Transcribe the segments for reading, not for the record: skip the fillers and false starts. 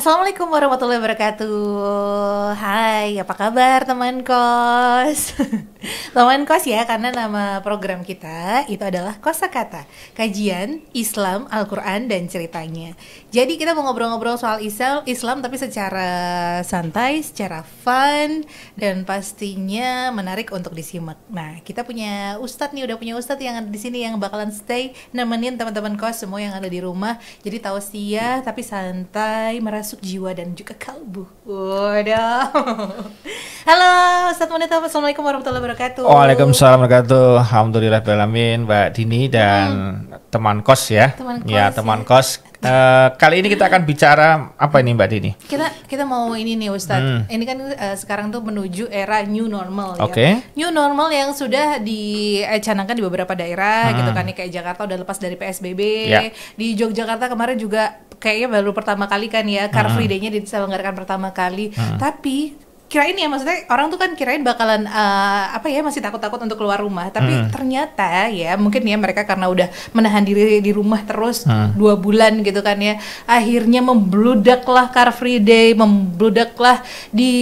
Assalamualaikum warahmatullahi wabarakatuh. Hai, apa kabar teman kos? Teman kos ya, karena nama program kita itu adalah Kosakata, kajian Islam, Al-Quran dan ceritanya. Jadi kita mau ngobrol-ngobrol soal Islam tapi secara santai, secara fun dan pastinya menarik untuk disimak. Nah, kita punya ustadz nih, udah punya ustadz yang ada di sini yang bakalan stay nemenin teman-teman kos semua yang ada di rumah. Jadi tausiah tapi santai, merasuk jiwa dan juga kalbu. Waduh. Halo Ustadz Monita, Assalamualaikum warahmatullahi wabarakatuh. Waalaikumsalam warahmatullahi wabarakatuh. Alhamdulillahirrahmanirrahim, Mbak Dini dan teman kos ya. Teman kos. Kali ini kita akan bicara apa ini Mbak Dini? Kita mau ini nih Ustadz. Ini kan sekarang tuh menuju era new normal ya. Oke. New normal yang sudah dicanangkan di beberapa daerah gitu kan. Kayak Jakarta udah lepas dari PSBB. Ya. Di Yogyakarta kemarin juga kayaknya baru pertama kali kan ya Car Free Day-nya diselenggarakan pertama kali. Tapi kirain ya, maksudnya orang tuh kan kirain bakalan masih takut-takut untuk keluar rumah, tapi ternyata ya mungkin ya mereka karena udah menahan diri di rumah terus 2 bulan gitu kan ya, akhirnya membludaklah Car Free Day, membludaklah di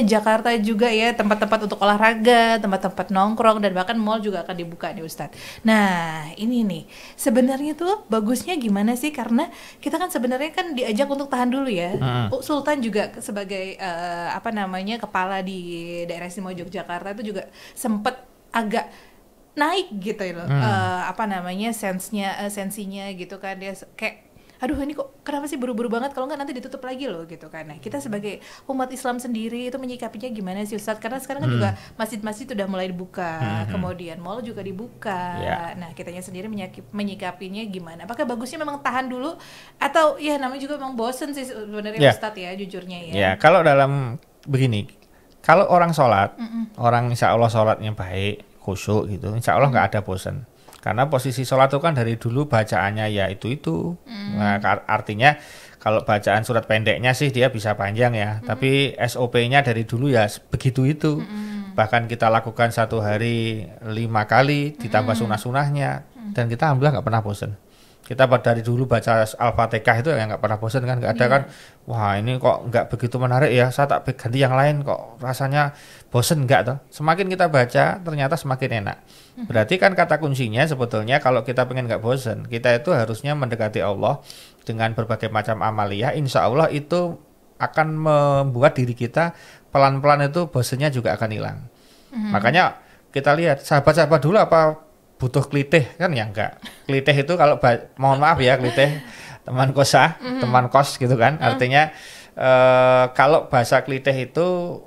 Jakarta juga ya, tempat-tempat untuk olahraga, tempat-tempat nongkrong dan bahkan mall juga akan dibuka nih Ustadz. Nah ini nih sebenarnya tuh bagusnya gimana sih, karena kita kan sebenarnya kan diajak untuk tahan dulu ya. Sultan juga sebagai kepala di daerah istimewa Yogyakarta itu juga sempet agak naik gitu loh, sensinya gitu kan, dia kayak aduh ini kok kenapa sih buru-buru banget, kalau nggak nanti ditutup lagi loh gitu kan. Nah kita sebagai umat Islam sendiri itu menyikapinya gimana sih Ustadz, karena sekarang kan juga masjid-masjid udah mulai dibuka, kemudian mall juga dibuka. Nah kitanya sendiri menyikapinya gimana, apakah bagusnya memang tahan dulu atau ya namanya juga memang bosen sih sebenarnya Ustadz ya jujurnya ya. Ya kalau dalam begini, kalau orang sholat, orang insya Allah sholatnya baik, khusyuk gitu, insya Allah nggak ada bosen. Karena posisi sholat itu kan dari dulu bacaannya ya itu. Nah, artinya kalau bacaan surat pendeknya sih dia bisa panjang ya. Tapi SOP-nya dari dulu ya begitu itu. Bahkan kita lakukan 1 hari 5 kali ditambah sunah-sunahnya. Dan kita alhamdulillah nggak pernah bosan. Kita dari dulu baca Al-Fatihah itu yang nggak pernah bosan kan, nggak ada kan, wah ini kok nggak begitu menarik ya, saya tak ganti yang lain kok rasanya bosan, nggak toh. Semakin kita baca ternyata semakin enak. Berarti kan kata kuncinya sebetulnya kalau kita pengen nggak bosan, kita itu harusnya mendekati Allah dengan berbagai macam amaliyah. Insya Allah itu akan membuat diri kita pelan-pelan itu bosannya juga akan hilang. Makanya kita lihat sahabat-sahabat dulu apa butuh klitih kan ya, enggak. Klitih itu kalau mohon maaf ya, klitih teman kos gitu kan. Artinya kalau bahasa klitih itu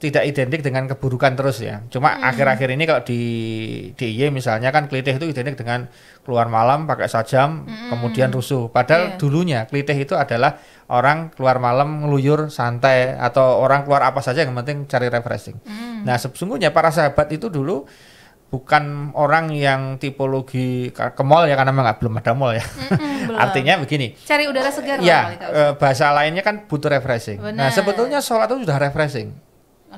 tidak identik dengan keburukan terus ya. Cuma akhir-akhir ini kalau di DIY misalnya kan klitih itu identik dengan keluar malam pakai sajam kemudian rusuh. Padahal dulunya klitih itu adalah orang keluar malam ngeluyur santai, atau orang keluar apa saja yang penting cari refreshing. Nah sesungguhnya para sahabat itu dulu bukan orang yang tipologi ke mall ya, karena memang belum ada mall ya. Artinya begini, cari udara segar ya, bahasa lainnya kan butuh refreshing. Nah sebetulnya sholat itu sudah refreshing.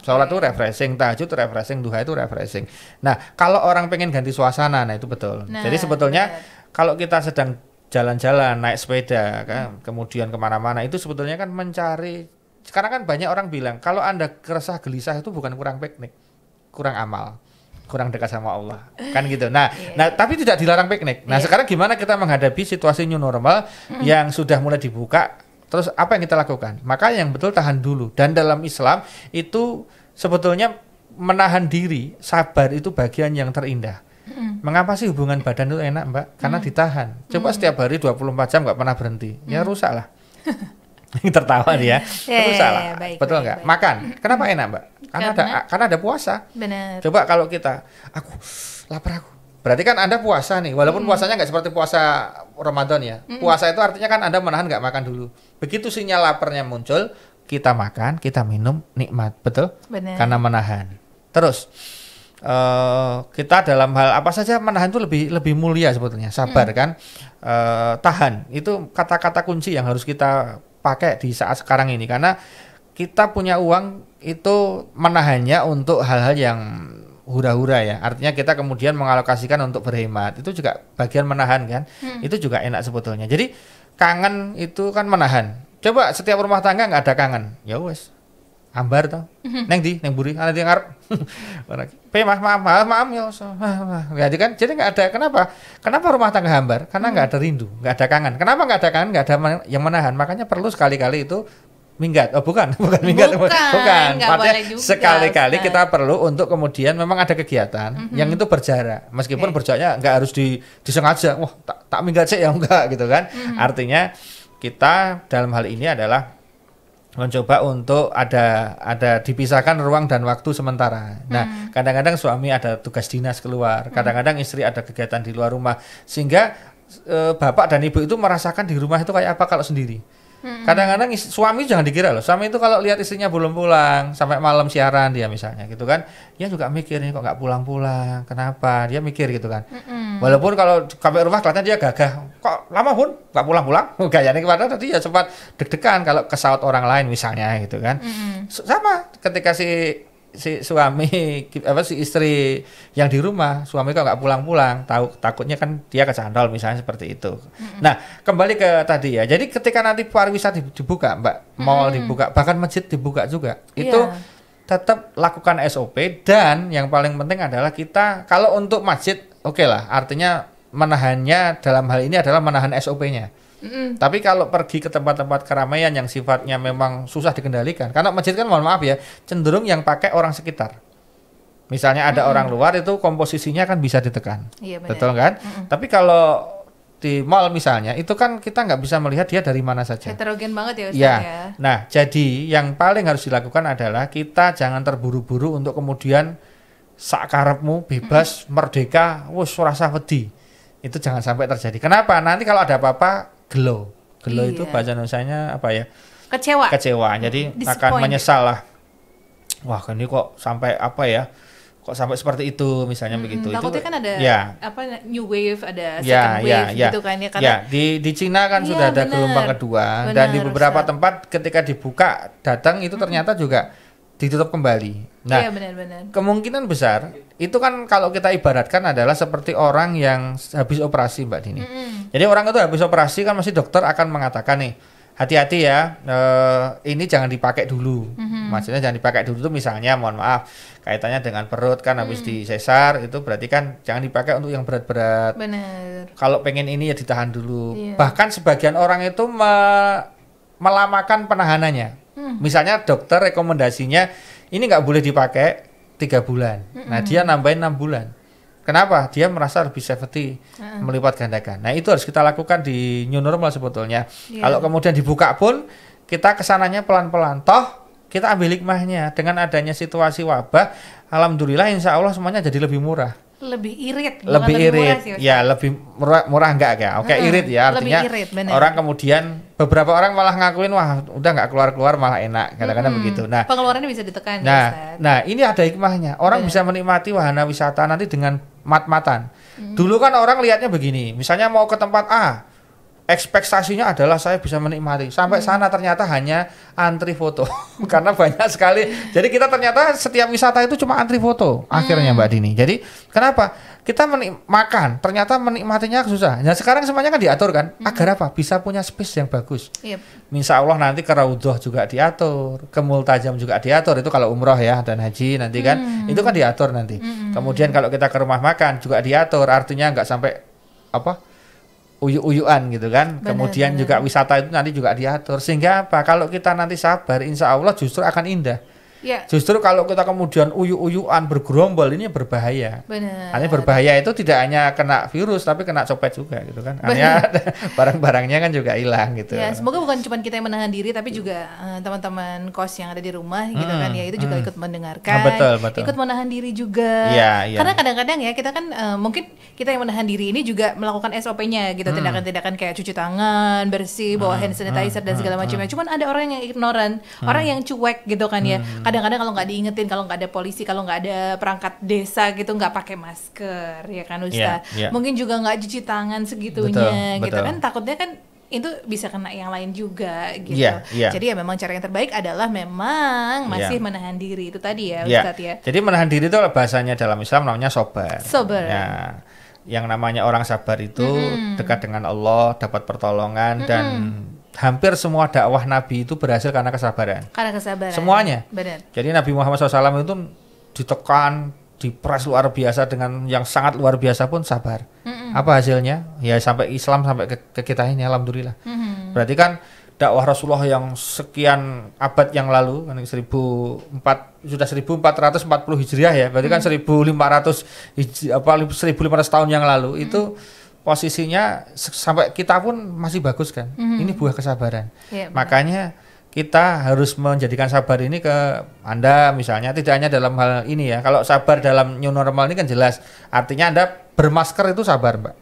Sholat itu refreshing, tahajud refreshing, duha itu refreshing. Nah kalau orang pengen ganti suasana, nah itu betul. Jadi sebetulnya kalau kita sedang jalan-jalan naik sepeda kan, kemudian kemana-mana, itu sebetulnya kan mencari. Sekarang kan banyak orang bilang kalau Anda resah gelisah itu bukan kurang piknik, kurang amal, kurang dekat sama Allah kan gitu. Nah tapi tidak dilarang piknik. Nah sekarang gimana kita menghadapi situasi new normal yang sudah mulai dibuka, terus apa yang kita lakukan? Maka yang betul tahan dulu. Dan dalam Islam itu sebetulnya menahan diri, sabar itu bagian yang terindah. Mengapa sih hubungan badan itu enak Mbak? Karena ditahan. Coba setiap hari 24 jam nggak pernah berhenti, ya rusak lah. Tertawa dia, rusak lah. Betul nggak? Makan, kenapa enak Mbak? Karena ada puasa. Benar. Coba kalau kita, aku lapar aku. Berarti kan Anda puasa nih, walaupun puasanya nggak seperti puasa Ramadan ya. Puasa itu artinya kan Anda menahan nggak makan dulu. Begitu sinyal laparnya muncul, kita makan, kita minum, nikmat, betul? Benar. Karena menahan. Terus kita dalam hal apa saja menahan itu lebih mulia sebetulnya. Sabar kan, tahan itu kata-kata kunci yang harus kita pakai di saat sekarang ini, karena kita punya uang itu menahannya untuk hal-hal yang hura-hura ya. Artinya kita kemudian mengalokasikan untuk berhemat. Itu juga bagian menahan kan. Itu juga enak sebetulnya. Jadi kangen itu kan menahan. Coba setiap rumah tangga nggak ada kangen, ya wes. Hambar tau, neng buri, ada di ngarep, maaf ya, jadi nggak ada. Kenapa rumah tangga hambar? Karena nggak ada rindu, nggak ada kangen. Kenapa nggak ada kangen? Nggak ada yang menahan. Makanya perlu sekali-kali itu minggat. Oh bukan minggat, bukan. Artinya sekali-kali kita perlu untuk kemudian memang ada kegiatan yang itu berjarak, meskipun berjaraknya nggak harus disengaja. Wah tak minggat sih ya enggak gitu kan? Artinya kita dalam hal ini adalah mencoba untuk ada dipisahkan ruang dan waktu sementara. Nah, kadang-kadang suami ada tugas dinas keluar, kadang-kadang istri ada kegiatan di luar rumah, sehingga bapak dan ibu itu merasakan di rumah itu kayak apa kalau sendiri. Kadang-kadang suami jangan dikira loh, suami itu kalau lihat istrinya belum pulang sampai malam siaran dia misalnya gitu kan, dia juga mikir nih kok nggak pulang-pulang, kenapa? Dia mikir gitu kan. Walaupun kalau sampai rumah kelihatan dia gagah, kok lama pun nggak pulang-pulang, gayanya kepada tadi ya sempat deg-degan kalau kesaut orang lain misalnya gitu kan. Sama ketika si suami si istri yang di rumah, suami kok nggak pulang-pulang, takutnya kan dia kecantol misalnya seperti itu. Nah, kembali ke tadi ya. Jadi ketika nanti pariwisata dibuka, Mbak, mall dibuka, bahkan masjid dibuka juga. Itu tetap lakukan SOP, dan yang paling penting adalah kita kalau untuk masjid oke lah, artinya menahannya dalam hal ini adalah menahan SOP-nya. Tapi kalau pergi ke tempat-tempat keramaian yang sifatnya memang susah dikendalikan, karena masjid kan mohon maaf ya, cenderung yang pakai orang sekitar. Misalnya ada orang luar itu komposisinya kan bisa ditekan, betul kan? Tapi kalau di mall misalnya, itu kan kita nggak bisa melihat dia dari mana saja. Heterogen banget ya Ustaz ya. Nah, jadi yang paling harus dilakukan adalah kita jangan terburu-buru untuk kemudian sakarepmu bebas merdeka, wes rasa wedi. Itu jangan sampai terjadi. Kenapa? Nanti kalau ada apa-apa gelo itu bahasa Indonesianya apa ya? Kecewa. Jadi akan menyesal lah. Wah, ini kok sampai apa ya? Kok sampai seperti itu misalnya begitu. Takutnya itu kan ada apa new wave, ada second wave gitu kan ya. Karena di Cina kan sudah ada gelombang kedua, dan di beberapa tempat ketika dibuka datang itu ternyata juga ditutup kembali. Nah, kemungkinan besar itu kan kalau kita ibaratkan adalah seperti orang yang habis operasi, Mbak Dini. Jadi orang itu habis operasi kan masih dokter akan mengatakan nih, hati-hati ya, ini jangan dipakai dulu. Maksudnya jangan dipakai dulu tuh misalnya, mohon maaf, kaitannya dengan perut kan habis disesar, itu berarti kan jangan dipakai untuk yang berat-berat. Kalau pengen ini ya ditahan dulu. Bahkan sebagian orang itu melamakan penahanannya. Misalnya dokter rekomendasinya ini nggak boleh dipakai 3 bulan. Nah dia nambahin 6 bulan. Kenapa? Dia merasa lebih safety, melipat gandakan. Nah itu harus kita lakukan di new normal sebetulnya. Kalau kemudian dibuka pun kita kesananya pelan-pelan. Toh kita ambil hikmahnya, dengan adanya situasi wabah, alhamdulillah insya Allah semuanya jadi lebih murah. Lebih irit, lebih murah enggak ya? Oke, irit ya, artinya irit, orang kemudian beberapa orang malah ngakuin wah udah nggak keluar malah enak, kadang-kadang begitu. Nah, pengeluarannya bisa ditekan. Nah ini ada hikmahnya, orang bisa menikmati wahana wisata nanti dengan mat-matan. Dulu kan orang lihatnya begini, misalnya mau ke tempat A, ekspektasinya adalah saya bisa menikmati. Sampai sana ternyata hanya antri foto. Karena banyak sekali. Jadi kita ternyata setiap wisata itu cuma antri foto. Akhirnya Mbak Dini. Jadi kenapa? Kita makan, ternyata menikmatinya susah. Nah sekarang semuanya kan diatur kan. Agar apa? Bisa punya space yang bagus. Insya Allah nanti ke Raudhah juga diatur. Ke Multajam juga diatur. Itu kalau umroh ya dan haji nanti kan. Itu kan diatur nanti. Kemudian kalau kita ke rumah makan juga diatur. Artinya nggak sampai apa? Uyuk-uyuan gitu kan. Kemudian juga wisata itu nanti juga diatur, sehingga apa, kalau kita nanti sabar insya Allah justru akan indah. Justru kalau kita kemudian uyuk-uyuan bergerombol, ini berbahaya. Hanya berbahaya itu tidak hanya kena virus tapi kena copet juga gitu kan. Hanya barang-barangnya kan juga hilang gitu. Ya, semoga bukan cuma kita yang menahan diri tapi juga teman-teman kos yang ada di rumah gitu kan ya, itu juga ikut mendengarkan, betul. Ikut menahan diri juga. Karena kadang-kadang ya kita kan mungkin kita yang menahan diri ini juga melakukan SOP-nya gitu, tindakan-tindakan kayak cuci tangan, bersih, bawa hand sanitizer dan segala macamnya. Cuman ada orang yang ignoran, orang yang cuek gitu kan ya. Kadang-kadang kalau nggak diingetin, kalau nggak ada polisi, kalau nggak ada perangkat desa gitu, nggak pakai masker, ya kan Ustaz. Mungkin juga nggak cuci tangan segitunya, gitu kan. Takutnya kan itu bisa kena yang lain juga, gitu. Jadi ya memang cara yang terbaik adalah memang masih menahan diri itu tadi ya Ustaz ya. Jadi menahan diri itu bahasanya dalam Islam namanya sabar. Ya. Yang namanya orang sabar itu dekat dengan Allah, dapat pertolongan dan hampir semua dakwah Nabi itu berhasil karena kesabaran. Karena kesabaran. Semuanya. Benar. Jadi Nabi Muhammad SAW itu ditekan, dipres luar biasa dengan yang sangat luar biasa pun sabar. Apa hasilnya? Ya sampai Islam sampai ke kita ini, alhamdulillah. Berarti kan dakwah Rasulullah yang sekian abad yang lalu, kan 1440 Hijriah ya. Berarti kan 1500 tahun yang lalu itu posisinya sampai kita pun masih bagus kan. Ini buah kesabaran. Ya, makanya kita harus menjadikan sabar ini ke Anda misalnya, tidak hanya dalam hal ini ya. Kalau sabar dalam new normal ini kan jelas artinya Anda bermasker itu sabar, Mbak.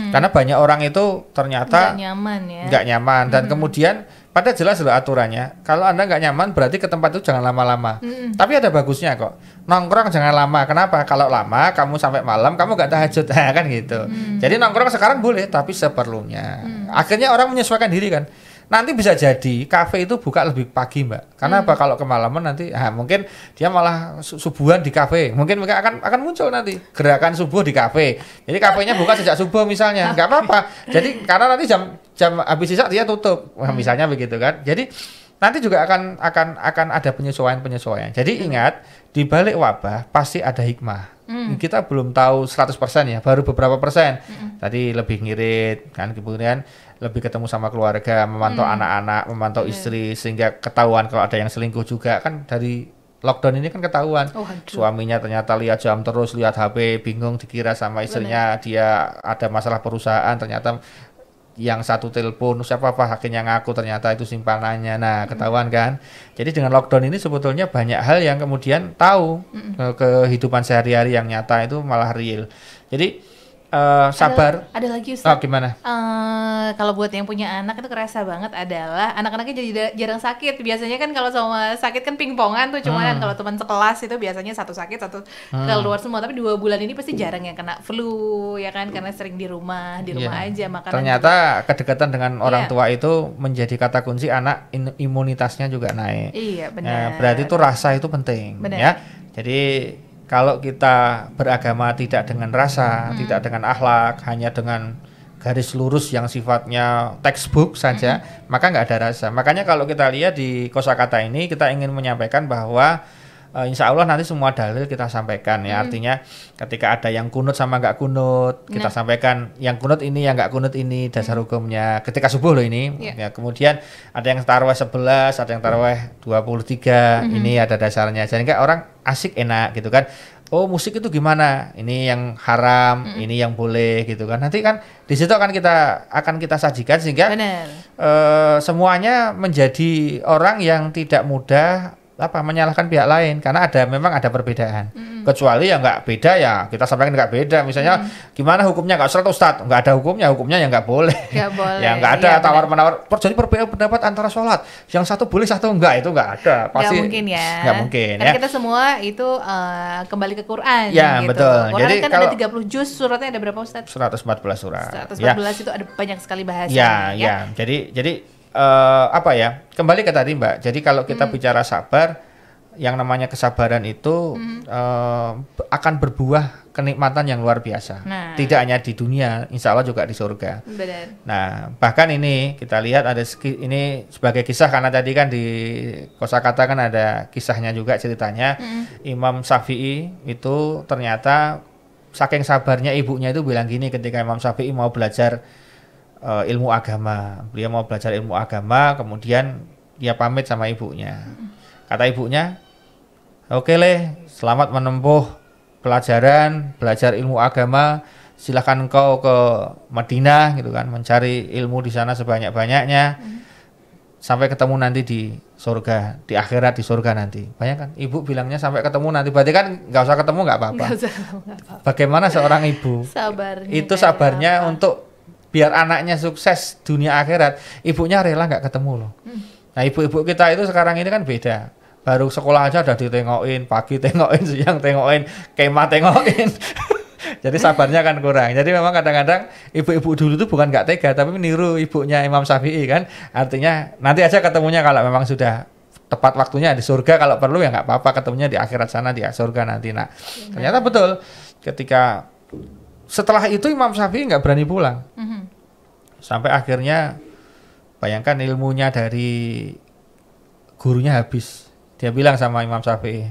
Karena banyak orang itu ternyata nggak nyaman dan kemudian pada jelas loh aturannya. Kalau Anda nggak nyaman berarti ke tempat itu jangan lama-lama. Tapi ada bagusnya kok. Nongkrong jangan lama. Kenapa? Kalau lama kamu sampai malam kamu nggak tahajud kan gitu. Jadi nongkrong sekarang boleh tapi seperlunya. Akhirnya orang menyesuaikan diri kan. Nanti bisa jadi kafe itu buka lebih pagi, Mbak. Karena apa? Kalau kemalaman nanti mungkin dia malah subuhan di kafe. Mungkin mereka akan muncul nanti gerakan subuh di kafe. Jadi kafenya buka sejak subuh misalnya. Nggak apa-apa. Jadi karena nanti jam habis isak dia tutup. Misalnya begitu kan. Jadi nanti juga akan ada penyesuaian. Jadi ingat, di balik wabah pasti ada hikmah. Kita belum tahu 100% ya, baru beberapa persen. Tadi lebih ngirit kan, kemudian lebih ketemu sama keluarga, memantau anak-anak, memantau istri, sehingga ketahuan kalau ada yang selingkuh juga kan. Dari lockdown ini kan ketahuan suaminya ternyata lihat jam terus, lihat HP, bingung dikira sama istrinya dia ada masalah perusahaan, ternyata yang satu telepon siapa akhirnya ngaku ternyata itu simpanannya. Nah ketahuan kan. Jadi dengan lockdown ini sebetulnya banyak hal yang kemudian tahu kehidupan sehari-hari yang nyata itu malah real. Jadi sabar. Ada lagi Ustaz. Gimana? Kalau buat yang punya anak itu kerasa banget adalah anak-anaknya jadi jarang sakit. Biasanya kan kalau sama sakit kan pingpongan tuh, cuman kalau teman sekelas itu biasanya satu sakit satu keluar semua. Tapi 2 bulan ini pasti jarang yang kena flu ya kan, karena sering di rumah aja makanan. Ternyata kedekatan dengan orang tua itu menjadi kata kunci anak imunitasnya juga naik. Iya benar. Berarti itu rasa itu penting ya. Jadi kalau kita beragama tidak dengan rasa, tidak dengan akhlak, hanya dengan garis lurus yang sifatnya textbook saja, maka nggak ada rasa. Makanya kalau kita lihat di kosakata ini, kita ingin menyampaikan bahwa insya Allah nanti semua dalil kita sampaikan ya. Artinya ketika ada yang kunut sama nggak kunut, kita sampaikan yang kunut ini, yang nggak kunut ini, dasar hukumnya. Ketika subuh loh ini, ya. Kemudian ada yang tarawih 11, ada yang tarawih 23, ini ada dasarnya. Jadi kan orang asik enak gitu kan. Oh musik itu gimana? Ini yang haram, ini yang boleh gitu kan. Nanti kan di situ akan kita sajikan sehingga semuanya menjadi orang yang tidak mudah menyalahkan pihak lain karena memang ada perbedaan. Kecuali yang nggak beda ya kita sampaikan nggak beda. Misalnya gimana hukumnya nggak surat Ustadz, nggak ada hukumnya ya nggak boleh. Nggak boleh. Ya nggak ada tawar-menawar. Jadi perbedaan pendapat antara sholat, yang satu boleh satu enggak, itu nggak ada. Pasti nggak mungkin ya. Nggak mungkin. Karena kita semua itu kembali ke Quran. Ya gitu. betul. Quran jadi kan kalau ada 30 juz, suratnya ada berapa Ustadz? 114 surat. 114 itu ada banyak sekali bahasa. Ya. Jadi kembali ke tadi Mbak. Jadi kalau kita bicara sabar, yang namanya kesabaran itu akan berbuah kenikmatan yang luar biasa. Tidak hanya di dunia, insya Allah juga di surga. Benar. Nah, bahkan ini kita lihat ini sebagai kisah, karena tadi kan di kosakata kan ada kisahnya juga ceritanya. Imam Syafi'i itu ternyata saking sabarnya ibunya itu bilang gini ketika Imam Syafi'i mau belajar ilmu agama. Beliau mau belajar ilmu agama, kemudian dia pamit sama ibunya. Kata ibunya, oke selamat menempuh belajar ilmu agama. Silahkan engkau ke Madinah gitu kan, mencari ilmu di sana sebanyak-banyaknya. Sampai ketemu nanti di surga, di akhirat di surga nanti. Bayangkan, ibu bilangnya sampai ketemu nanti, berarti kan nggak usah ketemu nggak apa-apa. Bagaimana seorang ibu? Sabarnya untuk biar anaknya sukses dunia akhirat, ibunya rela nggak ketemu loh. Nah ibu-ibu kita itu sekarang ini kan beda. Baru sekolah aja udah ditengokin, pagi tengokin, siang tengokin, kemah tengokin. Jadi sabarnya kan kurang. Jadi memang kadang-kadang ibu-ibu dulu itu bukan nggak tega, tapi niru ibunya Imam Syafi'i kan. Artinya nanti aja ketemunya kalau memang sudah tepat waktunya di surga, kalau perlu ya nggak apa-apa ketemunya di akhirat sana, di surga nanti. Nah ternyata betul ketika setelah itu Imam Syafi'i nggak berani pulang. Sampai akhirnya Bayangkan ilmunya dari gurunya habis. Dia bilang sama Imam Syafi'i,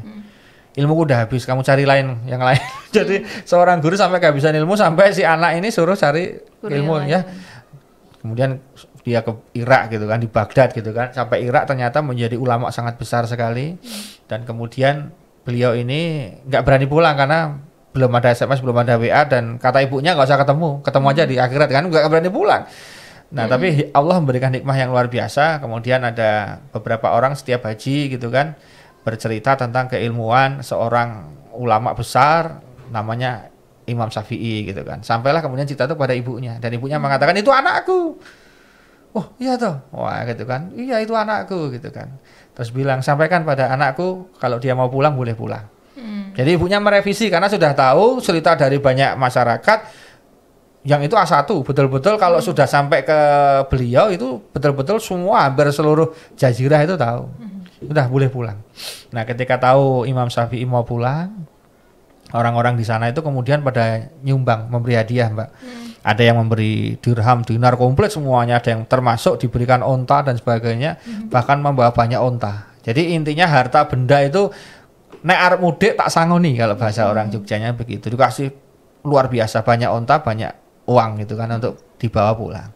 ilmuku udah habis, kamu cari yang lain. Jadi seorang guru sampai kehabisan ilmu, sampai si anak ini suruh cari ilmu ya. Kemudian dia ke Irak gitu kan, di Baghdad gitu kan, sampai Irak ternyata menjadi ulama sangat besar sekali. Dan kemudian beliau ini nggak berani pulang karena belum ada SMS, belum ada WA, dan kata ibunya nggak usah ketemu aja di akhirat kan, nggak berani pulang. Nah tapi Allah memberikan hikmah yang luar biasa. Kemudian ada beberapa orang setiap haji gitu kan bercerita tentang keilmuan seorang ulama besar namanya Imam Syafi'i gitu kan. Sampailah kemudian cerita itu pada ibunya, dan ibunya mengatakan itu anakku. Oh iya toh, wah gitu kan, iya itu anakku gitu kan. Terus bilang sampaikan pada anakku kalau dia mau pulang boleh pulang. Jadi ibunya merevisi karena sudah tahu cerita dari banyak masyarakat yang itu A1 betul-betul kalau sudah sampai ke beliau itu betul-betul semua hampir seluruh jazirah itu tahu. Udah boleh pulang. Nah, ketika tahu Imam Syafi'i mau pulang, orang-orang di sana itu kemudian pada nyumbang, memberi hadiah, Mbak. Ada yang memberi dirham, dinar komplit semuanya, ada yang termasuk diberikan onta dan sebagainya, bahkan membawa banyak onta. Jadi intinya harta benda itu nek arep mudik tak sangoni kalau bahasa orang Jogjanya begitu. Dikasih luar biasa banyak onta, banyak uang gitu kan untuk dibawa pulang.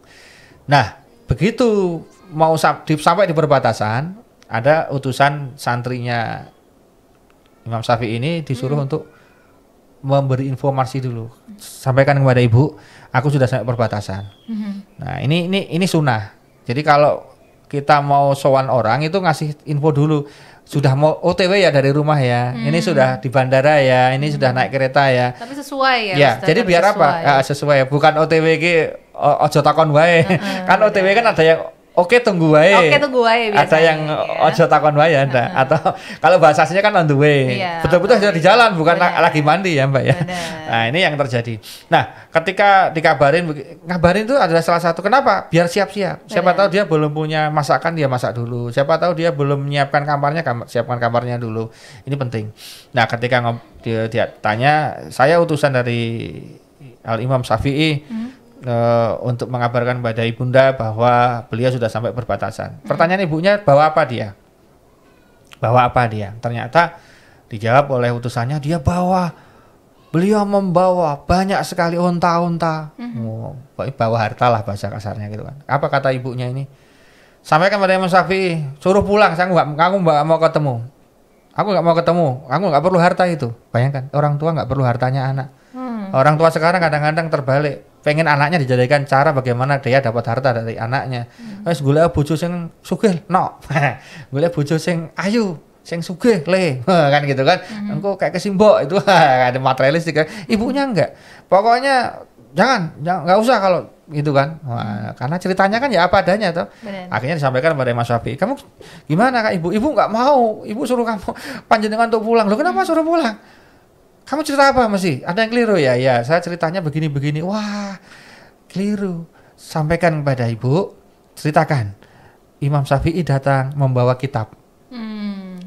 Nah, begitu mau sampai di perbatasan, ada utusan santrinya Imam Syafi'i ini disuruh untuk memberi informasi dulu. Sampaikan kepada ibu, aku sudah sampai perbatasan. Nah, ini sunnah. Jadi kalau kita mau sowan orang itu ngasih info dulu. Sudah mau OTW ya dari rumah ya. Ini sudah di bandara ya. Ini sudah naik kereta ya. Tapi sesuai ya. Ya, jadi biar sesuai. Apa? Sesuai. Bukan OTW ki ojo takon wae. Kan OTW kan ada yang oke tunggu wae. Oke tunggu wae biasanya. Ada yang ojo takon wae ada. Atau kalau bahasa aslinya kan on the way. Betul-betul sudah di jalan, bukan lagi mandi ya, Mbak ya. Nah, ini yang terjadi. Nah, ketika ngabarin itu adalah salah satu kenapa? Biar siap-siap. Siapa tahu dia belum punya masakan, dia masak dulu. Siapa tahu dia belum menyiapkan kamarnya, siapkan kamarnya dulu. Ini penting. Nah, ketika dia tanya, saya utusan dari Al-Imam Syafi'i untuk mengabarkan kepada ibunda bahwa beliau sudah sampai perbatasan. Pertanyaan ibunya, bawa apa dia? Ternyata dijawab oleh utusannya, beliau membawa banyak sekali onta-onta. Bawa harta lah bahasa kasarnya gitu kan. Apa kata ibunya ini? Sampaikan pada Imam Syafi'i, suruh pulang, aku nggak mau ketemu. Aku nggak perlu harta itu. Bayangkan, orang tua nggak perlu hartanya anak. Orang tua sekarang kadang-kadang terbalik, pengen anaknya dijadikan cara bagaimana dia dapat harta dari anaknya. Wes golek bojo sing sugih, golek bojo sing ayu, sing sugih le, kan gitu kan. Engko kayak kesimbok itu ada materialistik kan. Ibunya enggak. Pokoknya jangan enggak usah kalau gitu kan. Karena ceritanya kan ya apa adanya toh. Akhirnya disampaikan kepada Mas Syafi'i, kamu gimana Kak Ibu? Ibu enggak mau. Ibu suruh kamu panjenengan untuk pulang. Loh kenapa suruh pulang? Kamu cerita apa masih? Ada yang keliru ya? Ya, saya ceritanya begini-begini. Wah, keliru. Sampaikan kepada ibu, ceritakan. Imam Syafi'i datang membawa kitab.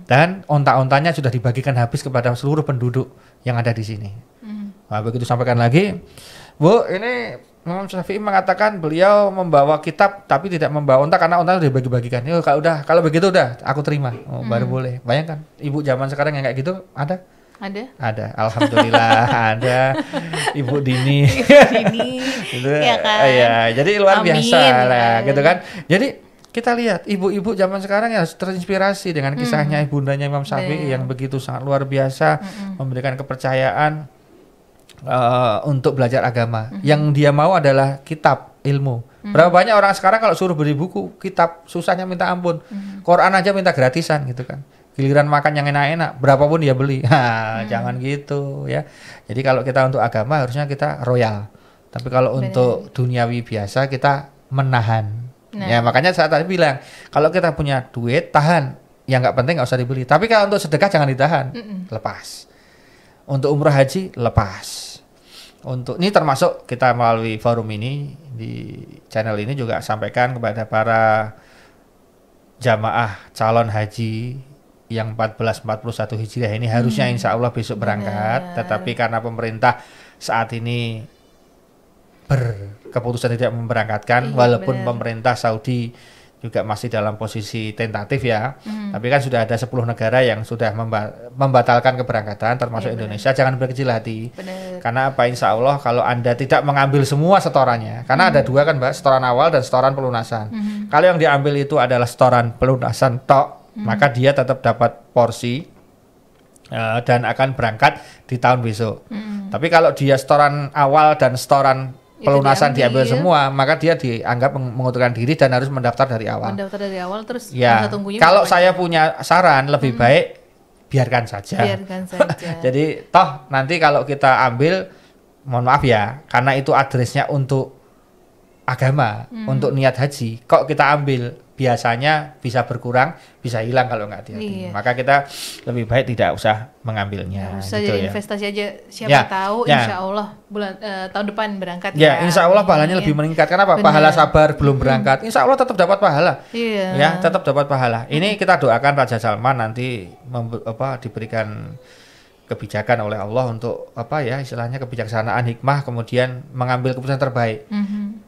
Dan onta-ontanya sudah dibagikan habis kepada seluruh penduduk yang ada di sini. Nah, begitu sampaikan lagi, Bu, ini Imam Syafi'i mengatakan beliau membawa kitab tapi tidak membawa onta karena onta sudah dibagi-bagikan. Kalau begitu udah, aku terima. Baru boleh. Bayangkan, ibu zaman sekarang yang kayak gitu ada? Ada, alhamdulillah ada Ibu Dini. Gitu, ya kan? Ya, jadi luar biasa lah, gitu kan. Jadi kita lihat ibu-ibu zaman sekarang ya terinspirasi dengan kisahnya ibundanya Imam Syafi'i yang begitu sangat luar biasa, memberikan kepercayaan untuk belajar agama. Yang dia mau adalah kitab ilmu. Berapa banyak orang sekarang kalau suruh beli buku kitab susahnya minta ampun. Quran aja minta gratisan gitu kan. Giliran makan yang enak-enak, berapapun dia beli. Jangan gitu ya. Jadi kalau kita untuk agama harusnya kita royal. Tapi kalau untuk duniawi biasa kita menahan. Ya makanya saya tadi bilang, kalau kita punya duit tahan, yang nggak penting nggak usah dibeli. Tapi kalau untuk sedekah jangan ditahan, lepas. Untuk umrah haji lepas. Untuk ini termasuk kita melalui forum ini di channel ini juga sampaikan kepada para jamaah calon haji yang 1441 Hijriah ini harusnya insya Allah besok berangkat, tetapi karena pemerintah saat ini berkeputusan tidak memberangkatkan, walaupun pemerintah Saudi juga masih dalam posisi tentatif ya. Tapi kan sudah ada 10 negara yang sudah membatalkan keberangkatan, termasuk Indonesia. Jangan berkecil hati. Karena apa, insya Allah kalau Anda tidak mengambil semua setorannya, karena ada dua kan Mbak, setoran awal dan setoran pelunasan. Kalau yang diambil itu adalah setoran pelunasan tok, maka dia tetap dapat porsi dan akan berangkat di tahun besok. Tapi kalau dia setoran awal dan setoran pelunasan diambil semua, maka dia dianggap mengundurkan diri dan harus mendaftar dari awal. Mendaftar dari awal terus ya. Kalau saya punya saran lebih baik biarkan saja. Biarkan saja. Jadi toh nanti kalau kita ambil, mohon maaf ya, karena itu addressnya untuk agama, untuk niat haji, kok kita ambil, biasanya bisa berkurang, bisa hilang kalau nggak hati-hati. Maka kita lebih baik tidak usah mengambilnya. Usah gitu jadi investasi aja, siapa tahu insya Allah tahun depan berangkat ya. Insya Allah pahalanya lebih meningkat. Kenapa? Pahala sabar belum berangkat, insya Allah tetap dapat pahala. Ya, tetap dapat pahala. Ini kita doakan Raja Salman nanti diberikan kebijakan oleh Allah untuk istilahnya kebijaksanaan, hikmah, kemudian mengambil keputusan terbaik.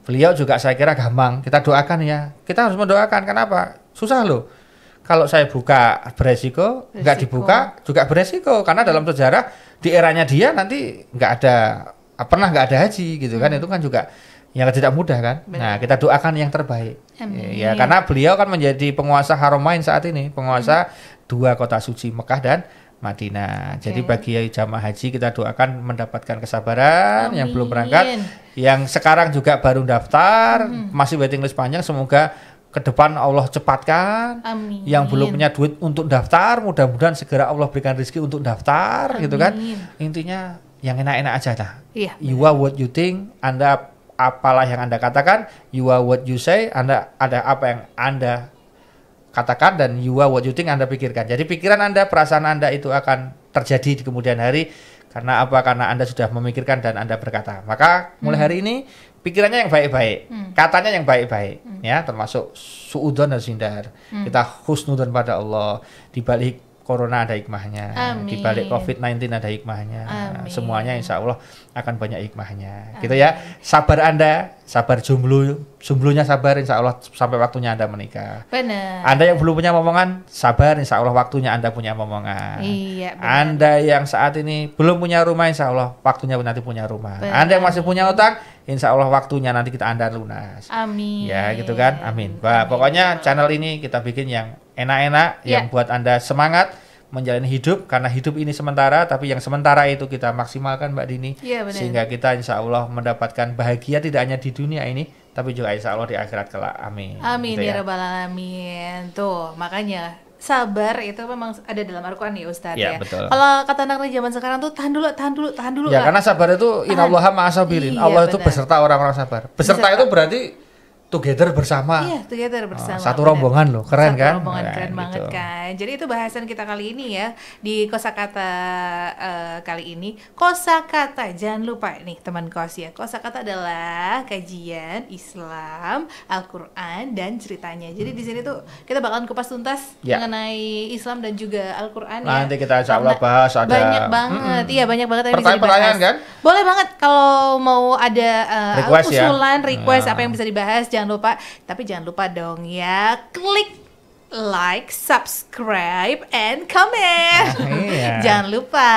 Beliau juga saya kira gampang, kita doakan ya. Kita harus mendoakan, kenapa? Susah loh. Kalau saya buka beresiko, nggak dibuka juga beresiko. Karena dalam sejarah di eranya dia nanti nggak ada haji gitu kan. Itu kan juga yang tidak mudah kan. Nah, kita doakan yang terbaik. Ya, karena beliau kan menjadi penguasa Haramain saat ini, penguasa 2 kota suci Mekah dan Madinah. Jadi bagi jamaah haji kita doakan mendapatkan kesabaran. Yang belum berangkat, yang sekarang juga baru daftar, masih waiting list panjang, semoga ke depan Allah cepatkan. Yang belum punya duit untuk daftar, mudah-mudahan segera Allah berikan rezeki untuk daftar. Gitu kan. Intinya yang enak-enak aja lah. You are what you think, Anda apalah yang Anda katakan, you are what you say, Anda ada apa yang Anda katakan, dan you are what you think, Anda pikirkan. Jadi pikiran Anda, perasaan Anda itu akan terjadi di kemudian hari. Karena apa? Karena Anda sudah memikirkan dan Anda berkata. Maka mulai hari ini pikirannya yang baik-baik, katanya yang baik-baik, ya, termasuk suudzon dan sindar. Kita husnudzon pada Allah. Di balik Corona ada hikmahnya, di balik COVID-19 ada hikmahnya. Semuanya insya Allah akan banyak hikmahnya. Gitu ya. Sabar Anda, sabar jomblonya sabar, insya Allah sampai waktunya Anda menikah. Benar. Anda yang belum punya momongan, sabar, insya Allah waktunya Anda punya momongan. Iya, benar. Anda yang saat ini belum punya rumah, insya Allah waktunya nanti punya rumah. Benar. Anda yang masih punya utang, insya Allah waktunya nanti Anda lunas. Amin. Ya gitu kan, amin. Pokoknya channel ini kita bikin yang enak-enak, yang buat Anda semangat menjalani hidup, karena hidup ini sementara, tapi yang sementara itu kita maksimalkan Mbak Dini, sehingga kita insya Allah mendapatkan bahagia tidak hanya di dunia ini, tapi juga insya Allah di akhirat kelak. Amin. Amin ya rabbal alamin. Tuh makanya sabar itu memang ada dalam Al-Quran ya Ustadz ya. Kalau kata anak zaman sekarang tuh tahan dulu. Ya, karena sabar itu innallaha ma'as-sabirin. Allah itu beserta orang-orang sabar. Beserta itu berarti together bersama. Iya, together bersama. Satu rombongan loh, keren kan? Rombongan keren banget kan. Jadi itu bahasan kita kali ini ya di kosakata kali ini. Kosakata, jangan lupa nih teman kos ya. Kosakata adalah kajian Islam, Al-Qur'an dan ceritanya. Jadi di sini tuh kita bakalan kupas tuntas mengenai Islam dan juga Al-Qur'an ya. Nanti kita insya Allah bahas ada banyak banget. Iya, banyak banget yang bisa dibahas. Pertanyaan kan? Boleh banget kalau mau ada usulan, request apa yang bisa dibahas. Jangan lupa dong ya, klik like, subscribe, and comment. Jangan lupa.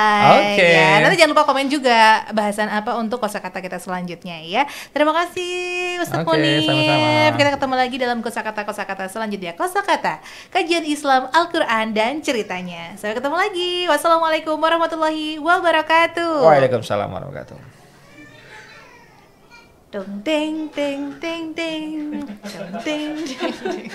Ya. Nanti jangan lupa komen juga bahasan apa untuk kosakata kita selanjutnya ya. Terima kasih Ustaz Munif. Sama-sama. Kita ketemu lagi dalam kosakata selanjutnya. Kosakata, kajian Islam, Al-Quran dan ceritanya. Sampai ketemu lagi. Wassalamualaikum warahmatullahi wabarakatuh. Waalaikumsalam warahmatullahi wabarakatuh. Dong ding ding ding ding dong ding ding ding.